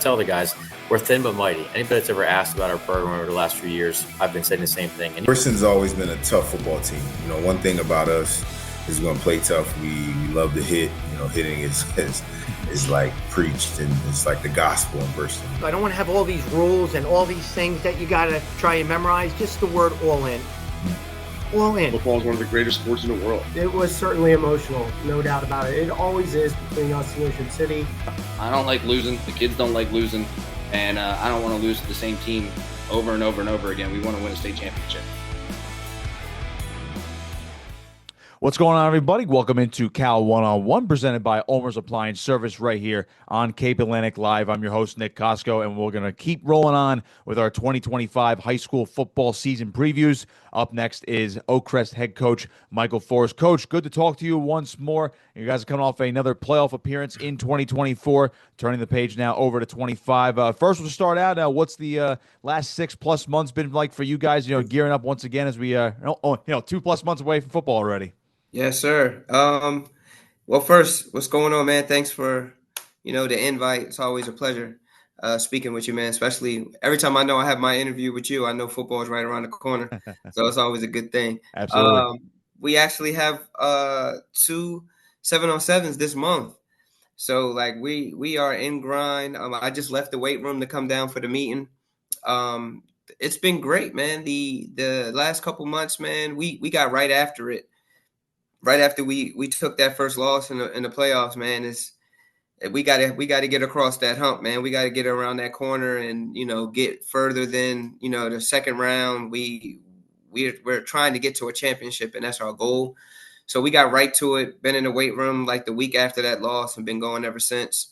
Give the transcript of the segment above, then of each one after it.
tell the guys, we're thin but mighty. Anybody that's ever asked about our program over the last few years, I've been saying the same thing. And Princeton's always been a tough football team. You know, one thing about us is we're going to play tough. We love to hit. You know, hitting is like preached, and it's like the gospel in Princeton. I don't want to have all these rules and all these things that you got to try and memorize. Just the word all in. All in. Football is one of the greatest sports in the world. It was certainly emotional, no doubt about it. It always is between us and Ocean City. I don't like losing. The kids don't like losing. And I don't want to lose to the same team over and over and over again. We want to win a state championship. What's going on, everybody? Welcome into Cal One-on-One, presented by Ulmer's Appliance Service right here on Cape Atlantic Live. I'm your host, Nick Kosko, and we're going to keep rolling on with our 2025 high school football season previews. Up next is Oakcrest head coach Michael Forrest. Coach, good to talk to you once more. You guys are coming off another playoff appearance in 2024, turning the page now over to 25. First, we'll start out. What's the last 6+ months been like for you guys, gearing up once again as we, 2+ months away from football already? Yes, sir. Well, first, what's going on, man? Thanks for, the invite. It's always a pleasure speaking with you, man, especially every time I know I have my interview with you, I know football is right around the corner. So it's always a good thing. Absolutely. We actually have 2 7-on-7s this month. So, we are in grind. I just left the weight room to come down for the meeting. It's been great, man. The last couple months, man, we got right after it. Right after we took that first loss in the playoffs, man, we gotta get across that hump, man. We gotta get around that corner and get further than the second round. We're trying to get to a championship, and that's our goal. So we got right to it. Been in the weight room like the week after that loss and been going ever since.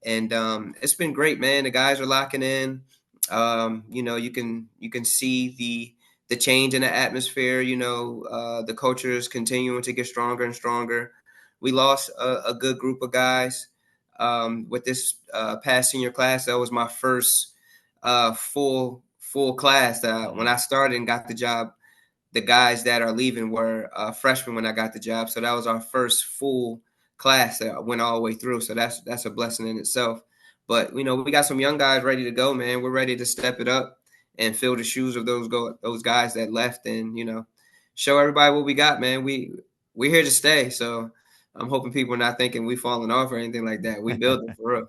And it's been great, man. The guys are locking in. You can see the change in the atmosphere, the culture is continuing to get stronger and stronger. We lost a good group of guys with this past senior class. That was my first full class. When I started and got the job, the guys that are leaving were freshmen when I got the job. So that was our first full class that went all the way through. So that's a blessing in itself. But, we got some young guys ready to go, man. We're ready to step it up and fill the shoes of those guys that left, and show everybody what we got, man. We're here to stay, so I'm hoping people are not thinking we falling off or anything like that. We built it for real.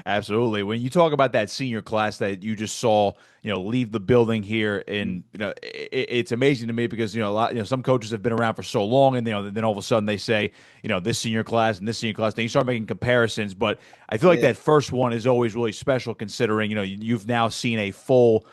Absolutely. When you talk about that senior class that you just saw, leave the building here, and it's amazing to me because some coaches have been around for so long, and then all of a sudden they say, this senior class and this senior class. Then you start making comparisons, but I feel like that first one is always really special, considering you've now seen a full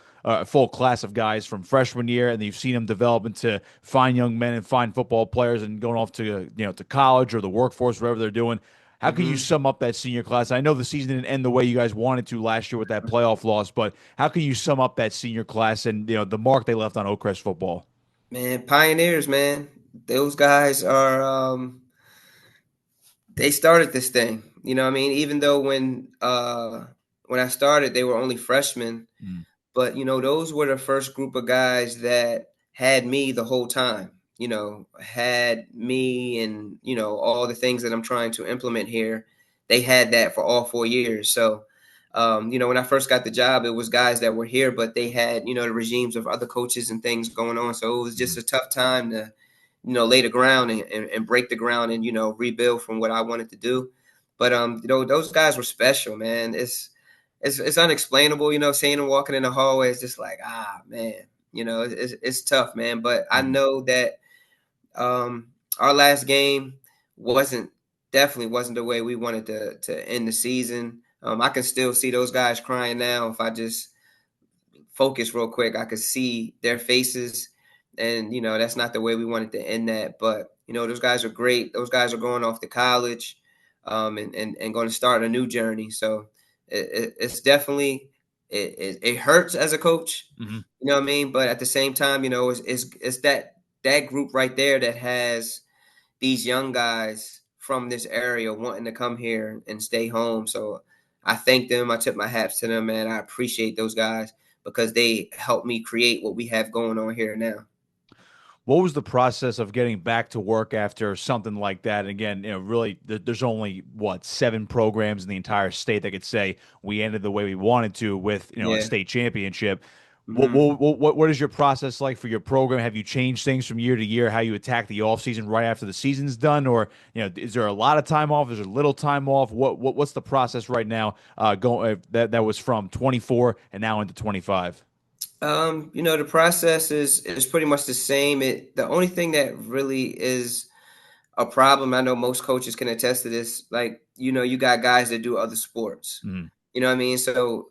class of guys from freshman year, and you've seen them develop into fine young men and fine football players, and going off to to college or the workforce, whatever they're doing. How can you sum up that senior class? I know the season didn't end the way you guys wanted to last year with that playoff loss, but how can you sum up that senior class and the mark they left on Oakcrest football? Man, pioneers, man. Those guys are they started this thing. Even though when I started, they were only freshmen. But, those were the first group of guys that had me the whole time, had me and, all the things that I'm trying to implement here. They had that for all 4 years. So, when I first got the job, it was guys that were here, but they had, the regimes of other coaches and things going on. So it was just a tough time to, lay the ground and break the ground and, rebuild from what I wanted to do. But, those guys were special, man. It's unexplainable, seeing them walking in the hallway. It's just like, man, it's tough, man. But I know that our last game definitely wasn't the way we wanted to end the season. I can still see those guys crying now. If I just focus real quick, I could see their faces, and that's not the way we wanted to end that. But those guys are great. Those guys are going off to college, and going to start a new journey. So. It's definitely it hurts as a coach, you know what I mean? But at the same time, it's that group right there that has these young guys from this area wanting to come here and stay home. So I thank them. I tip my hats to them, man. I appreciate those guys because they helped me create what we have going on here now. What was the process of getting back to work after something like that? And again, really, there's only 7 programs in the entire state that could say we ended the way we wanted to with a Yeah. state championship. Mhm. What is your process like for your program? Have you changed things from year to year? How you attack the off season right after the season's done, or is there a lot of time off? Is there little time off? What's the process right now? Going that was from 24 and now into 25. The process is pretty much the same. The only thing that really is a problem, I know most coaches can attest to this, like, you got guys that do other sports. Mhm. You know what I mean? So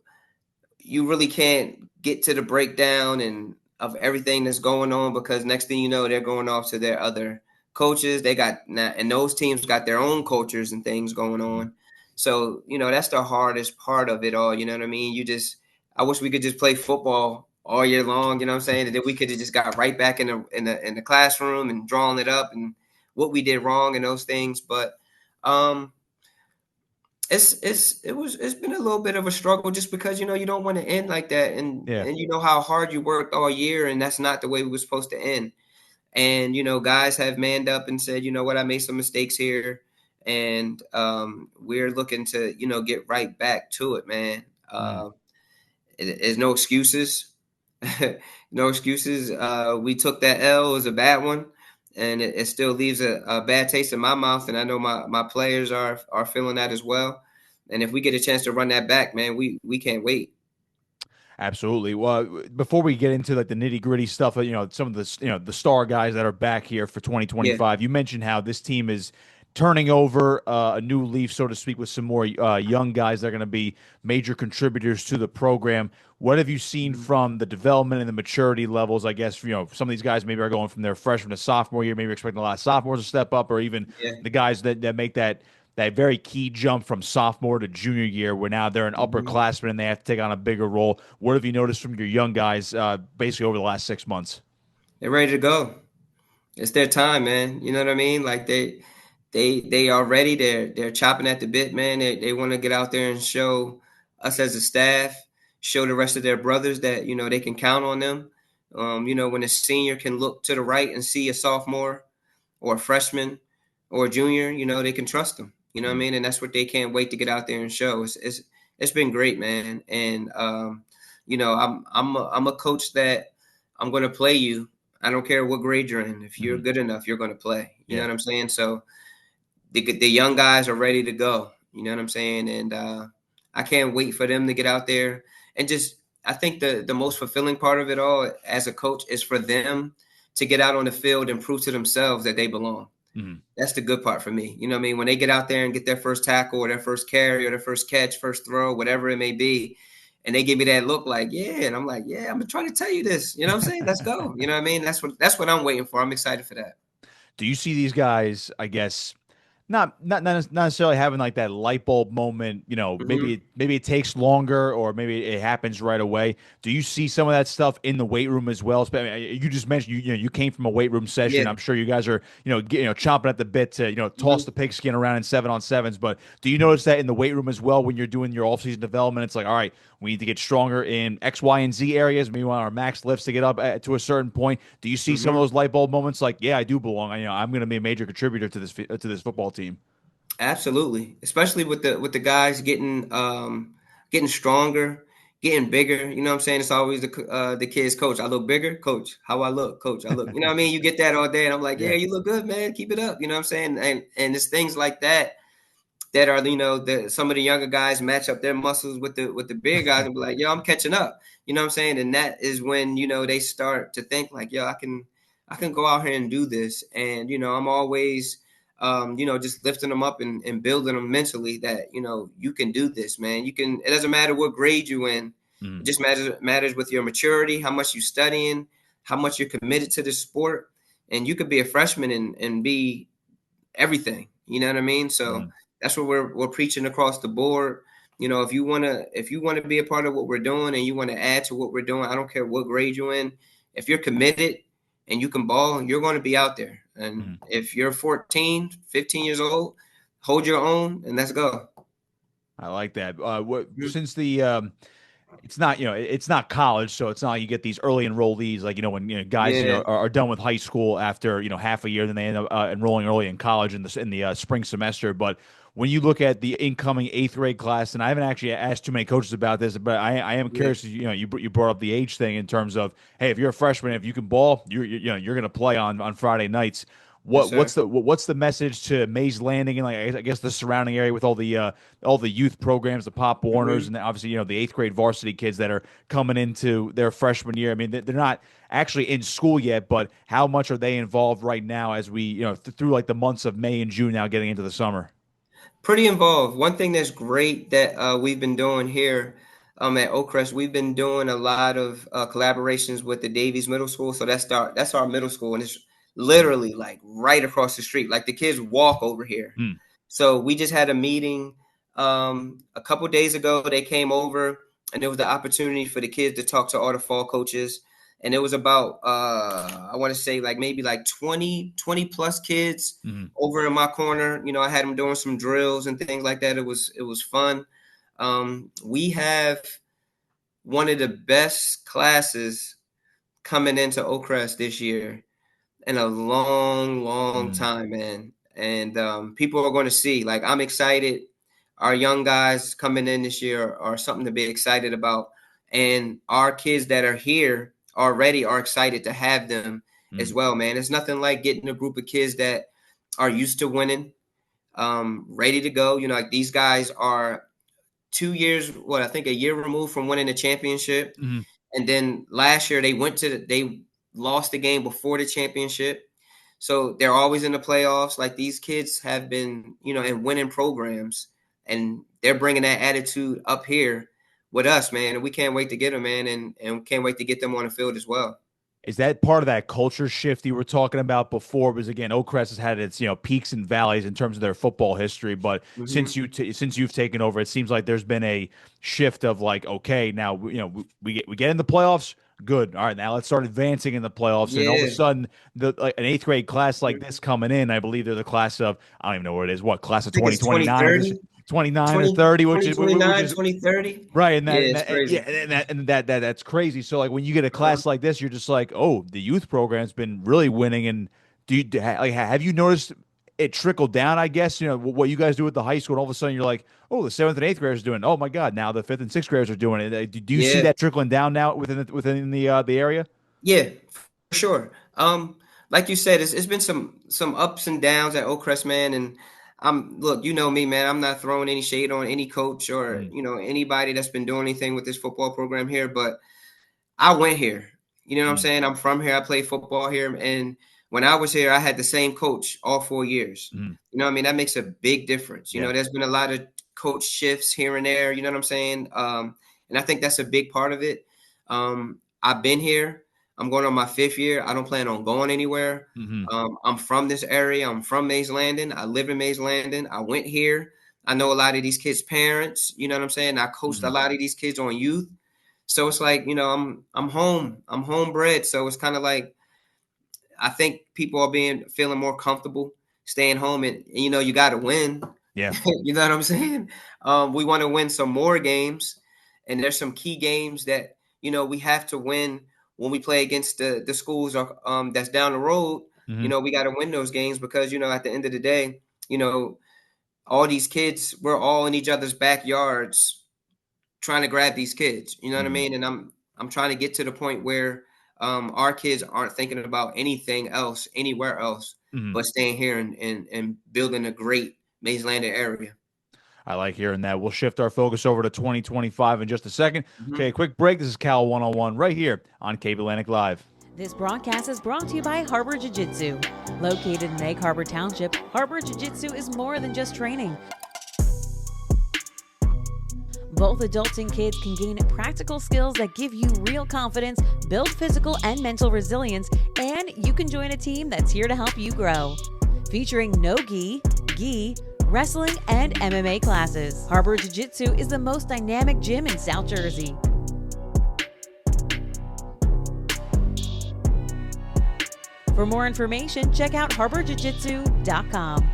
you really can't get to the breakdown and of everything that's going on, because next thing you know, they're going off to their other coaches. They got and those teams got their own cultures and things going on. So, that's the hardest part of it all. You know what I mean? I wish we could just play football all year long. You know what I'm saying? And then we could have just got right back in the classroom and drawing it up and what we did wrong and those things. But it's been a little bit of a struggle, just because you don't want to end like that, and Yeah. and you know how hard you worked all year, and that's not the way we were supposed to end. And guys have manned up and said, you know what, I made some mistakes here, and we're looking to get right back to it, man. There's no excuses. No excuses. We took that L. It was a bad one, and it still leaves a bad taste in my mouth. And I know my players are feeling that as well. And if we get a chance to run that back, man, we can't wait. Absolutely. Well, before we get into like the nitty gritty stuff, some of the the star guys that are back here for Yeah. 2025, you mentioned how this team is turning over a new leaf, so to speak, with some more young guys that are going to be major contributors to the program. What have you seen from the development and the maturity levels? I guess some of these guys maybe are going from their freshman to sophomore year. Maybe you're expecting a lot of sophomores to step up, or even Yeah. the guys that make that very key jump from sophomore to junior year, where now they're an upperclassman and they have to take on a bigger role. What have you noticed from your young guys basically over the last 6 months? They're ready to go. It's their time, man. You know what I mean? Like they are ready. They're chopping at the bit, man. They want to get out there and show us as a staff, show the rest of their brothers that they can count on them. When a senior can look to the right and see a sophomore or a freshman or a junior, they can trust them. You know what I mean? And that's what they can't wait to get out there and show. It's been great, man. And I'm a coach that I'm going to play you. I don't care what grade you're in. If you're good enough, you're going to play. You know what I'm saying? So the young guys are ready to go. You know what I'm saying? And I can't wait for them to get out there. And I think the most fulfilling part of it all as a coach is for them to get out on the field and prove to themselves that they belong. That's the good part for me. You know what I mean? When they get out there and get their first tackle or their first carry or their first catch, first throw, whatever it may be, and they give me that look like, yeah, and I'm like, yeah, I'm trying to tell you this. You know what I'm saying? Let's go. You know what I mean? That's what I'm waiting for. I'm excited for that. Do you see these guys, I guess, not necessarily having like that light bulb moment, maybe it takes longer, or maybe it happens right away? Do you see some of that stuff in the weight room as well? You just mentioned you came from a weight room session. Yeah. I'm sure you guys are chomping at the bit to toss the pigskin around in 7-on-7s. But do you notice that in the weight room as well when you're doing your off-season development? It's like, all right, we need to get stronger in X, Y, and Z areas. Maybe we want our max lifts to get up to a certain point. Do you see some of those light bulb moments like, yeah, I do belong. I'm going to be a major contributor to this football team? Absolutely, especially with the guys getting stronger, getting bigger. You know what I'm saying? It's always the kids, coach, I look bigger, coach, how I look, coach, I look. You know what I mean? You get that all day, and I'm like, yeah, you look good, man. Keep it up. You know what I'm saying? And it's things like that are some of the younger guys match up their muscles with the big guys and be like, yo, I'm catching up. You know what I'm saying? And that is when they start to think like, yo, I can go out here and do this. And I'm always just lifting them up and building them mentally that, you can do this, man. It doesn't matter what grade you in. It just matters with your maturity, how much you're studying, how much you're committed to the sport. And you could be a freshman and be everything. You know what I mean? So that's what we're preaching across the board. If you want to be a part of what we're doing and you want to add to what we're doing, I don't care what grade you're in. If you're committed and you can ball, you're going to be out there. And if you're 14, 15 years old, hold your own and let's go. I like that. Since the it's not, it's not college, so it's not like you get these early enrollees like, when guys Yeah. are done with high school after half a year, then they end up enrolling early in college in the spring semester. But when you look at the incoming 8th grade class, and I haven't actually asked too many coaches about this, but I am curious. You brought up the age thing in terms of, hey, if you're a freshman, if you can ball, you're going to play on Friday nights. What's the message to Mays Landing and I guess the surrounding area with all the youth programs, the Pop Warners, and obviously the 8th grade varsity kids that are coming into their freshman year? I mean, they're not actually in school yet, but how much are they involved right now as we through like the months of May and June now getting into the summer? Pretty involved. One thing that's great that we've been doing here at Oakcrest, we've been doing a lot of collaborations with the Davies Middle School. So that's our middle school, and it's literally like right across the street. Like the kids walk over here. So we just had a meeting a couple days ago. They came over, and there was the opportunity for the kids to talk to all the fall coaches. And it was about, I want to say maybe 20 plus kids over in my corner. I had them doing some drills and things like that. It was fun. We have one of the best classes coming into Oakcrest this year in a long time, man. And people are going to see, I'm excited. Our young guys coming in this year are something to be excited about. And our kids that are here already are excited to have them as well, man. It's nothing like getting a group of kids that are used to winning, ready to go. These guys are 2 years, I think a year removed from winning a championship. And then last year they lost the game before the championship. So they're always in the playoffs. These kids have been, in winning programs, and they're bringing that attitude up here with us, man. And we can't wait to get them, man, and can't wait to get them on the field as well. Is that part of that culture shift you were talking about before? Because again, Oakcrest has had its peaks and valleys in terms of their football history, but since you've taken over, it seems like there's been a shift of okay, now we get in the playoffs. Good. All right, now let's start advancing in the playoffs. And all of a sudden, an 8th grade class like this coming in, I believe they're the class of, I don't even know what it is, class of 2029, 29 or 30, which is 2030. Right, and that's crazy. So when you get a class like this, you're just like, oh, the youth program's been really winning. And have you noticed it trickle down? I guess what you guys do with the high school, and all of a sudden you're like, oh, the 7th and 8th graders are doing. Oh my God, now the 5th and 6th graders are doing it. Do you see that trickling down now within the area? Yeah, for sure. Like you said, it's been some ups and downs at Oakcrest, man, and look, me, man, I'm not throwing any shade on any coach or, anybody that's been doing anything with this football program here, but I went here, what I'm saying? I'm from here. I played football here. And when I was here, I had the same coach all 4 years. That makes a big difference. There's been a lot of coach shifts here and there, you know what I'm saying? And I think that's a big part of it. I've been here. I'm going on my 5th year. I don't plan on going anywhere. I'm from this area. I'm from Mays Landing. I live in Mays Landing. I went here. I know a lot of these kids' parents. You know what I'm saying? I coached a lot of these kids on youth. So it's I'm home. I'm homebred. So it's kind of I think people are feeling more comfortable staying home. And you got to win. Yeah. You know what I'm saying? We want to win some more games. And there's some key games that, we have to win. When we play against the schools that's down the road, we got to win those games because, at the end of the day, all these kids, we're all in each other's backyards trying to grab these kids. You know what I mean? And I'm trying to get to the point where our kids aren't thinking about anything else, anywhere else, but staying here and building a great Mays Landing area. I like hearing that. We'll shift our focus over to 2025 in just a second. Okay, quick break. This is Cal 101 right here on Cape Atlantic Live. This broadcast is brought to you by Harbor Jiu-Jitsu. Located in Egg Harbor Township, Harbor Jiu-Jitsu is more than just training. Both adults and kids can gain practical skills that give you real confidence, build physical and mental resilience, and you can join a team that's here to help you grow. Featuring no gi, wrestling, and MMA classes. Harbor Jiu-Jitsu is the most dynamic gym in South Jersey. For more information, check out harborjiujitsu.com.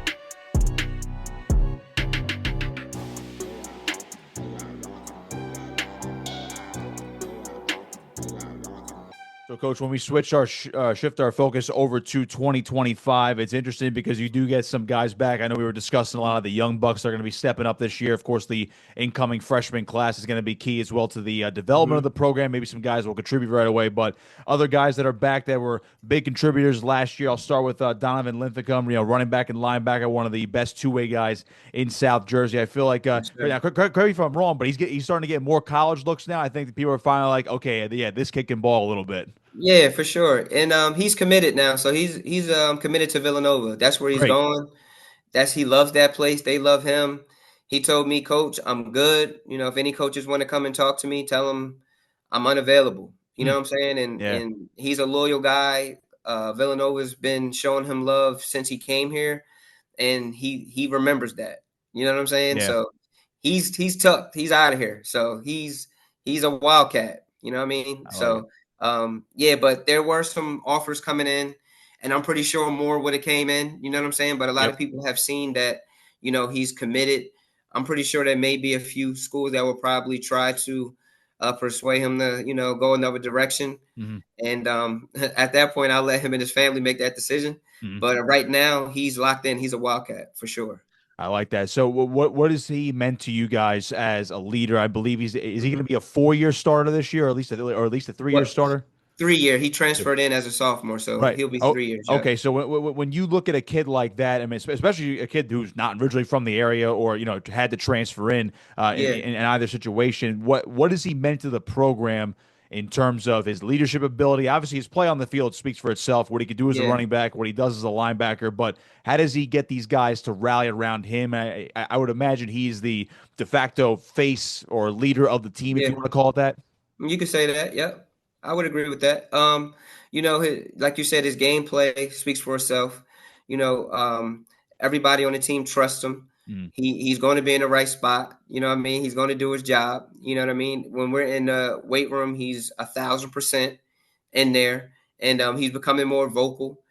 So, Coach, when we switch our shift our focus over to 2025, it's interesting because you do get some guys back. I know we were discussing a lot of the young bucks that are going to be stepping up this year. Of course, the incoming freshman class is going to be key as well to the development of the program. Maybe some guys will contribute right away, but other guys that are back that were big contributors last year. I'll start with Donovan Lynthicum, running back and linebacker, one of the best two-way guys in South Jersey. I feel like, now, correct me if I'm wrong, but he's starting to get more college looks now. I think that people are finally like, okay, yeah, this kid can ball a little bit. Yeah, for sure. And he's committed now. So he's committed to Villanova. That's where he's Great. going. He loves that place. They love him. He told me, Coach, I'm good. If any coaches want to come and talk to me, tell them I'm unavailable. You know what I'm saying? And he's a loyal guy. Villanova's been showing him love since he came here, and he remembers that. You know what I'm saying? Yeah. So he's tucked. He's out of here. So he's a wildcat. You know what I mean? But there were some offers coming in, and I'm pretty sure more would have came in. You know what I'm saying? But a lot of people have seen that, he's committed. I'm pretty sure there may be a few schools that will probably try to persuade him to, go another direction. And at that point, I'll let him and his family make that decision. But right now, he's locked in. He's a wildcat for sure. I like that. So what is he meant to you guys as a leader? I believe is he going to be a 4-year starter this year, or at least a 3-year starter? 3-year. He transferred in as a sophomore, so he'll be 3 years. Yeah. Okay, so when you look at a kid like that, I mean, especially a kid who's not originally from the area or had to transfer in either situation, what is he meant to the program in terms of his leadership ability? Obviously, his play on the field speaks for itself, what he can do as a running back, what he does as a linebacker, but how does he get these guys to rally around him? I would imagine he's the de facto face or leader of the team, if you want to call it that. You could say that, yeah. I would agree with that. Like you said, his gameplay speaks for itself. Everybody on the team trusts him. He's going to be in the right spot. You know what I mean? He's going to do his job. You know what I mean? When we're in the weight room, he's 1,000% in there, and he's becoming more vocal.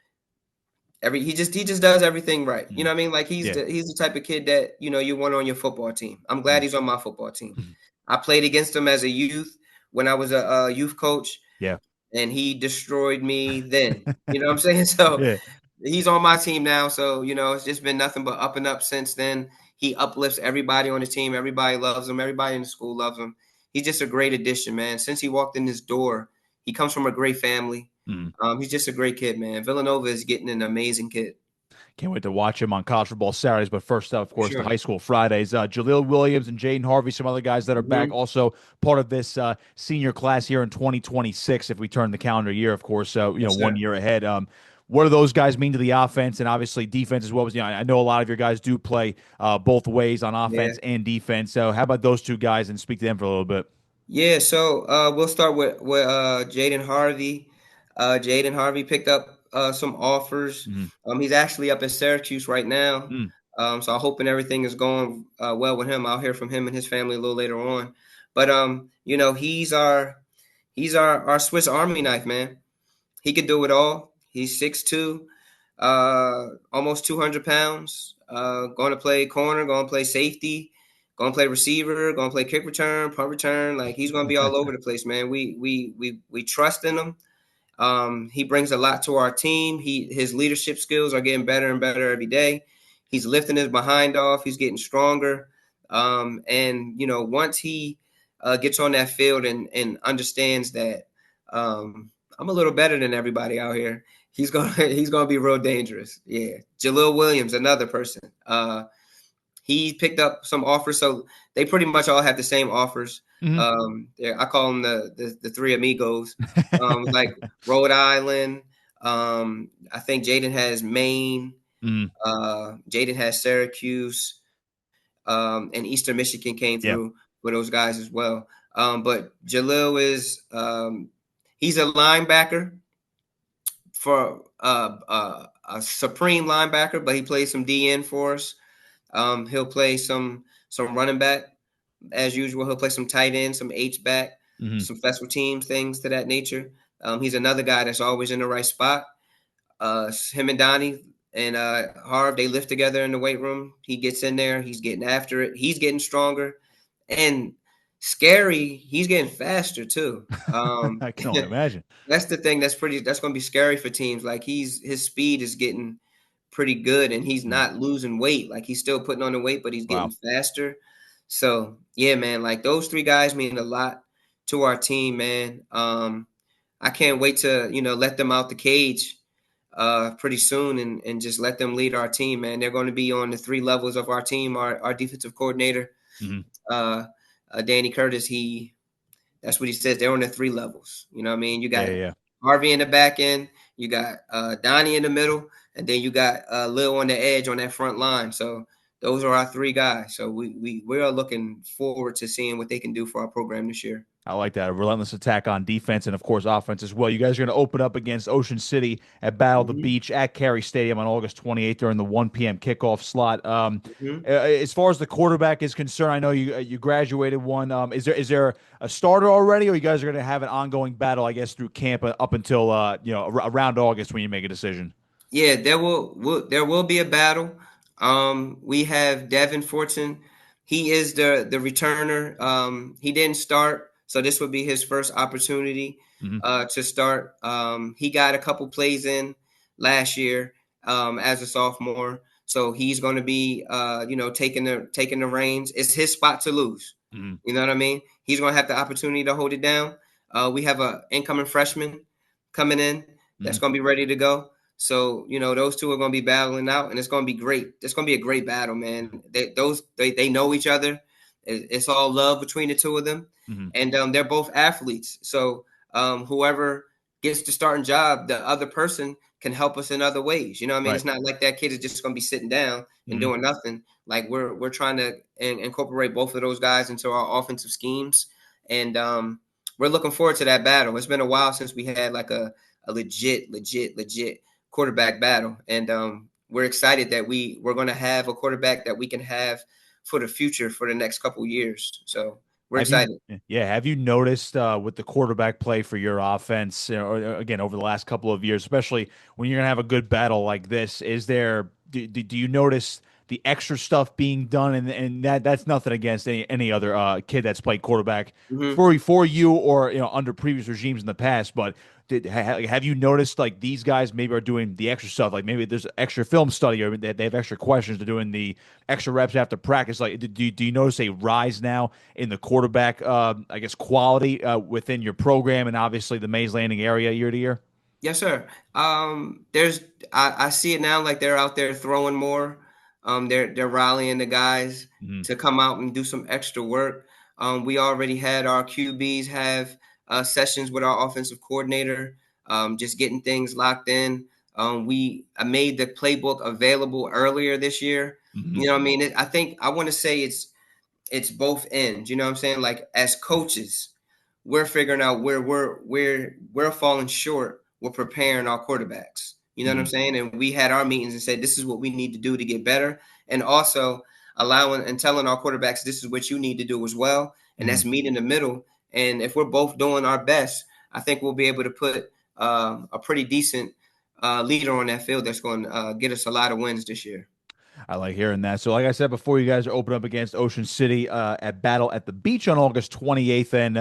He just does everything right. You know what I mean? Like he's the type of kid that you want on your football team. I'm glad he's on my football team. I played against him as a youth when I was a youth coach. Yeah. And he destroyed me then. You know what I'm saying? So he's on my team now. So, it's just been nothing but up and up since then. He uplifts everybody on the team. Everybody loves him. Everybody in the school loves him. He's just a great addition, man. Since he walked in this door, he comes from a great family. He's just a great kid, man. Villanova is getting an amazing kid. Can't wait to watch him on college football Saturdays. But first up, of course, the high school Fridays. Jaleel Williams and Jaden Harvey, some other guys that are back, also part of this senior class here in 2026, if we turn the calendar year, of course, 1 year ahead. What do those guys mean to the offense and obviously defense as well? I know a lot of your guys do play both ways on offense and defense. So how about those two guys and speak to them for a little bit? Yeah, so we'll start with Jaden Harvey. Jaden Harvey picked up some offers. He's actually up in Syracuse right now. So I'm hoping everything is going well with him. I'll hear from him and his family a little later on. But he's our Swiss Army knife, man. He could do it all. He's 6'2", almost 200 pounds. Going to play corner, going to play safety, going to play receiver, going to play kick return, punt return. Like he's going to be all over the place, man. We trust in him. He brings a lot to our team. His leadership skills are getting better and better every day. He's lifting his behind off. He's getting stronger. And once he gets on that field and understands that I'm a little better than everybody out here, he's gonna be real dangerous. Yeah, Jaleel Williams, another person. He picked up some offers, so they pretty much all have the same offers. I call them the three amigos, like Rhode Island. I think Jaden has Maine. Jaden has Syracuse, and Eastern Michigan came through with those guys as well. But Jaleel is he's a linebacker for a supreme linebacker, but he plays some DN for us. He'll play some running back as usual. He'll play some tight end, some H back, some special teams, things to that nature. He's another guy that's always in the right spot. Him and Donnie and Harv, they lift together in the weight room. He gets in there. He's getting after it. He's getting stronger. And Scary. He's getting faster too. I can only imagine. That's the thing that's going to be scary for teams. Like his speed is getting pretty good, and he's not losing weight. Like he's still putting on the weight, but he's getting faster. So yeah, man, like those three guys mean a lot to our team, man. I can't wait to, let them out the cage pretty soon and just let them lead our team, man. They're going to be on the three levels of our team. Our defensive coordinator, Danny Curtis, that's what he says. They're on the three levels. You know what I mean? You got Harvey in the back end, you got Donnie in the middle, and then you got Lil on the edge on that front line. So those are our three guys. So we are looking forward to seeing what they can do for our program this year. I like that. A relentless attack on defense and, of course, offense as well. You guys are going to open up against Ocean City at Battle of the Beach at Cary Stadium on August 28th during the 1 p.m. kickoff slot. As far as the quarterback is concerned, I know you graduated one. Is there a starter already, or you guys are going to have an ongoing battle, I guess, through camp up until around August when you make a decision? Yeah, there will be a battle. We have Devin Fortune. He is the returner. He didn't start. So this would be his first opportunity to start. He got a couple plays in last year as a sophomore, so he's going to be, taking the reins. It's his spot to lose. You know what I mean? He's going to have the opportunity to hold it down. We have an incoming freshman coming in that's going to be ready to go. So those two are going to be battling out, and it's going to be great. It's going to be a great battle, man. They know each other. It's all love between the two of them. And they're both athletes. So whoever gets the starting job, the other person can help us in other ways. You know what I mean? Right. It's not like that kid is just going to be sitting down and doing nothing. Like we're trying to incorporate both of those guys into our offensive schemes. And we're looking forward to that battle. It's been a while since we had like a legit quarterback battle. And we're excited that we're going to have a quarterback that we can have for the future for the next couple of years. So we're excited. Have you noticed with the quarterback play for your offense, or again, over the last couple of years, especially when you're going to have a good battle like this, do you notice the extra stuff being done? And that's nothing against any other kid that's played quarterback for you or under previous regimes in the past, but have you noticed like these guys maybe are doing the extra stuff? Like maybe there's extra film study, or they have extra questions. They're doing the extra reps after practice. Like, do you notice a rise now in the quarterback, quality within your program and obviously the Mays Landing area year to year? Yes, sir. I see it now. Like they're out there throwing more. They're rallying the guys to come out and do some extra work. We already had our QBs have sessions with our offensive coordinator, just getting things locked in. I made the playbook available earlier this year. You know what I mean? I want to say it's both ends. You know what I'm saying? Like as coaches, we're figuring out where we're falling short. We're preparing our quarterbacks. You know what I'm saying? And we had our meetings and said, this is what we need to do to get better. And also allowing and telling our quarterbacks, this is what you need to do as well. And that's meet in the middle. And if we're both doing our best, I think we'll be able to put a pretty decent leader on that field that's going to get us a lot of wins this year. I like hearing that. So like I said before, you guys are open up against Ocean City at Battle at the Beach on August 28th. And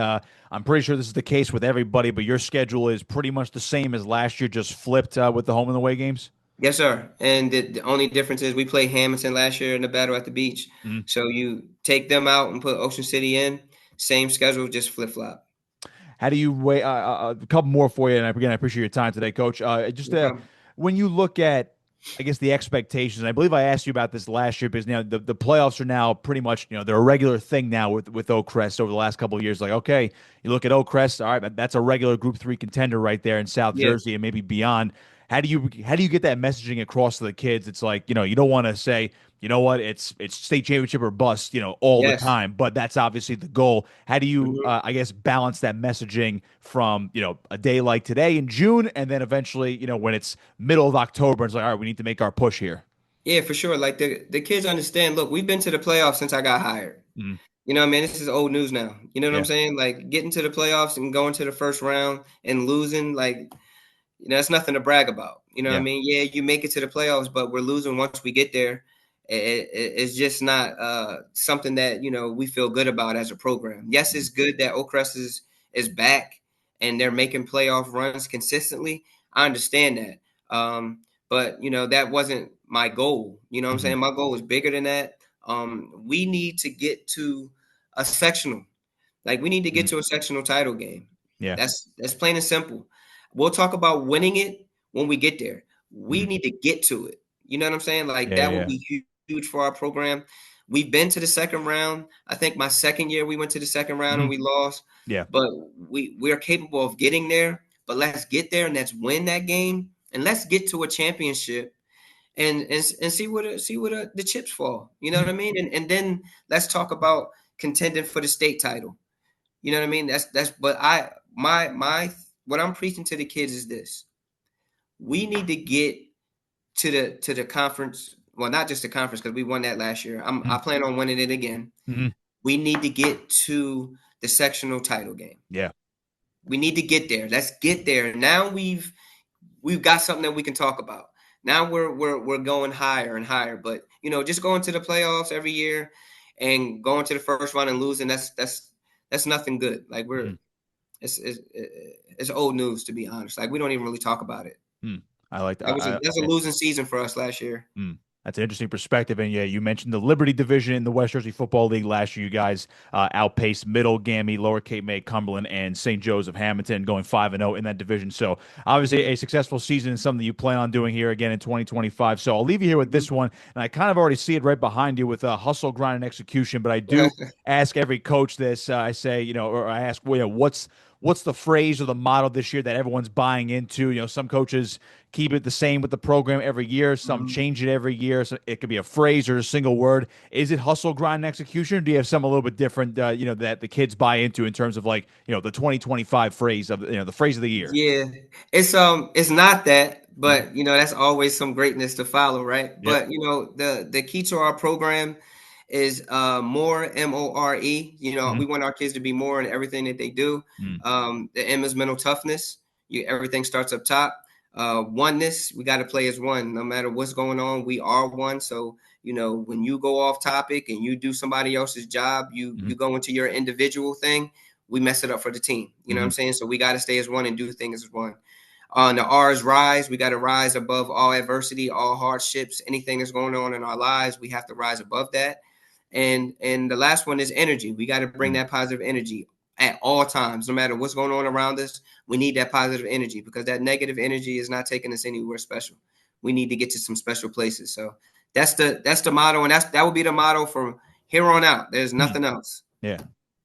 I'm pretty sure this is the case with everybody, but your schedule is pretty much the same as last year, just flipped with the home and away games? Yes, sir. And the only difference is we played Hamilton last year in the Battle at the Beach. So you take them out and put Ocean City in. Same schedule, just flip-flop. How do you weigh a couple more for you? And again, I appreciate your time today, Coach. When you look at, I guess, the expectations, and I believe I asked you about this last year because now the playoffs are now pretty much, they're a regular thing now with Oakcrest over the last couple of years. Like, okay, you look at Oakcrest, all right, that's a regular Group 3 contender right there in South Jersey and maybe beyond. How do you get that messaging across to the kids? It's like, you don't want to say, you know what, it's state championship or bust, all the time, but that's obviously the goal. How do you, balance that messaging from, a day like today in June and then eventually, when it's middle of October, it's like, all right, we need to make our push here. Yeah, for sure. Like the kids understand, look, we've been to the playoffs since I got hired. You know what I mean? This is old news now. You know what I'm saying? Like getting to the playoffs and going to the first round and losing, like, it's nothing to brag about. You know what I mean? Yeah, you make it to the playoffs, but we're losing once we get there. it's just not something that we feel good about as a program. Yes, it's good that Oakcrest is back and they're making playoff runs consistently. I understand that, but that wasn't my goal. You know what I'm saying? My goal was bigger than that. We need to get to a sectional. Like, we need to get to a sectional title game. Yeah, that's plain and simple. We'll talk about winning it when we get there. We need to get to it. You know what I'm saying? Like, that would be huge for our program. We've been to the second round. I think my second year we went to the second round and we lost. Yeah. But we are capable of getting there. But let's get there and let's win that game, and let's get to a championship and see where the chips fall. You know what I mean? And then let's talk about contending for the state title. You know what I mean? But what I'm preaching to the kids is this. We need to get to the conference. Well, not just the conference, because we won that last year. I plan on winning it again. We need to get to the sectional title game. Yeah. We need to get there. Let's get there. Now we've got something that we can talk about. Now we're going higher and higher. But just going to the playoffs every year and going to the first round and losing, that's nothing good. Like, it's old news, to be honest. Like, we don't even really talk about it. I like that. That's a losing season for us last year. That's an interesting perspective. And yeah, you mentioned the Liberty division in the West Jersey Football League last year. You guys outpaced Middle, Gammy, Lower Cape May, Cumberland, and St. Joe's of Hamilton, going 5-0 in that division. So obviously a successful season and something you plan on doing here again in 2025. So I'll leave you here with this one. And I kind of already see it right behind you with hustle, grind, and execution. But I do ask every coach this. I say, or I ask, what's the phrase or the motto this year that everyone's buying into? Some coaches keep it the same with the program every year. Some change it every year. So it could be a phrase or a single word. Is it hustle, grind, and execution? Or do you have some a little bit different, that the kids buy into in terms of the 2025 phrase of, the phrase of the year? Yeah, it's not that, but that's always some greatness to follow, right? Yep. But the key to our program is more, MORE. We want our kids to be more in everything that they do. The M is mental toughness. Everything starts up top. Oneness, we got to play as one. No matter what's going on, we are one. So, when you go off topic and you do somebody else's job, you go into your individual thing, we mess it up for the team. You know what I'm saying? So we got to stay as one and do things as one. The R is rise. We got to rise above all adversity, all hardships, anything that's going on in our lives. We have to rise above that. And the last one is energy. We got to bring that positive energy at all times, no matter what's going on around us. We need that positive energy, because that negative energy is not taking us anywhere special. We need to get to some special places. So that's the motto, and that will be the motto from here on out. There's nothing else. Yeah.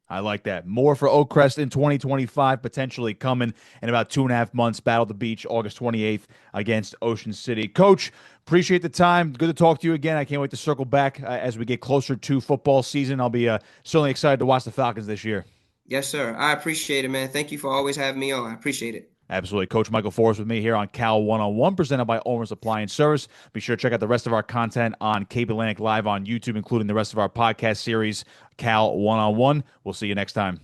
I like that. More for Oakcrest in 2025, potentially coming in about 2.5 months. Battle the Beach, August 28th against Ocean City. Coach, appreciate the time. Good to talk to you again. I can't wait to circle back as we get closer to football season. I'll be certainly excited to watch the Falcons this year. Yes, sir. I appreciate it, man. Thank you for always having me on. I appreciate it. Absolutely. Coach Michael Forrest with me here on Cal 101, presented by Ulmer's Appliance Service. Be sure to check out the rest of our content on Cape Atlantic Live on YouTube, including the rest of our podcast series, Cal 101. We'll see you next time.